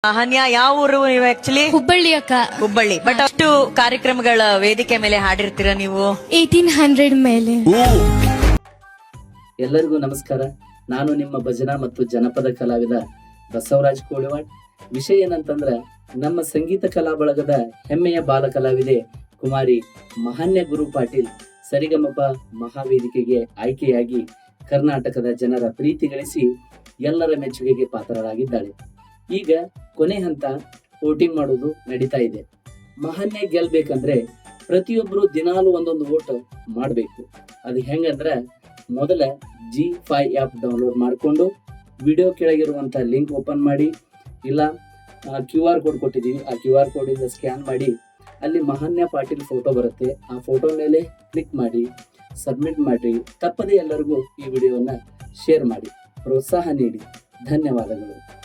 ಹನ್ಯಾ, ಯಾವ ಊರು ನೀವು ಆಕ್ಚುಲಿ? ಹುಬ್ಬಳ್ಳಿ ಅಕ್ಕ. ಹುಬ್ಬಳ್ಳಿ. ಬಟ್ ಅಷ್ಟು ಕಾರ್ಯಕ್ರಮಗಳ ವೇದಿಕೆ ಮೇಲೆ ಹಾಡಿರ್ತೀರಾ ನೀವು? 1800 ಮೇಲೆ. ಎಲ್ಲರಿಗೂ ನಮಸ್ಕಾರ. ನಾನು ನಿಮ್ಮ ಭಜನಾ ಮತ್ತು ಜನಪದ ಕಲಾವಿದ ಬಸವರಾಜ್ ಕೋಳಿವಾಡ್. ವಿಷಯ ಏನಂತಂದ್ರ, ನಮ್ಮ ಸಂಗೀತ ಕಲಾ ಬಳಗದ ಹೆಮ್ಮೆಯ ಬಾಲ ಕಲಾವಿದೆ ಕುಮಾರಿ ಮಹಾನ್ಯ ಗುರು ಪಾಟೀಲ್ ಸರಿಗಮಪ ಮಹಾವೇದಿಕೆಗೆ ಆಯ್ಕೆಯಾಗಿ ಕರ್ನಾಟಕದ ಜನರ ಪ್ರೀತಿ ಗಳಿಸಿ ಎಲ್ಲರ ಮೆಚ್ಚುಗೆಗೆ ಪಾತ್ರರಾಗಿದ್ದಾಳೆ. ಈಗ ಕೊನೆ ಹಂತ ವೋಟಿಂಗ್ ಮಾಡೋದು ನಡೀತಾ ಇದೆ. ಮಹಾನ್ಯ ಗೆಲ್ಬೇಕಂದ್ರೆ ಪ್ರತಿಯೊಬ್ರು ದಿನಾಲು ಒಂದೊಂದು ವೋಟ್ ಮಾಡಬೇಕು. ಅದು ಹೆಂಗಂದ್ರೆ, ಮೊದಲ G5 ಆ್ಯಪ್ ಡೌನ್ಲೋಡ್ ಮಾಡಿಕೊಂಡು ವಿಡಿಯೋ ಕೆಳಗಿರುವಂಥ ಲಿಂಕ್ ಓಪನ್ ಮಾಡಿ, ಇಲ್ಲ QR ಕೋಡ್ ಕೊಟ್ಟಿದ್ದೀವಿ, ಆ QR ಕೋಡಿಂದ ಸ್ಕ್ಯಾನ್ ಮಾಡಿ ಅಲ್ಲಿ ಮಹಾನ್ಯ ಪಾಟೀಲ್ ಫೋಟೋ ಬರುತ್ತೆ, ಆ ಫೋಟೋ ಮೇಲೆ ಕ್ಲಿಕ್ ಮಾಡಿ ಸಬ್ಮಿಟ್ ಮಾಡಿ. ತಪ್ಪದೇ ಎಲ್ಲರಿಗೂ ಈ ವಿಡಿಯೋನ ಶೇರ್ ಮಾಡಿ, ಪ್ರೋತ್ಸಾಹ ನೀಡಿ. ಧನ್ಯವಾದಗಳು.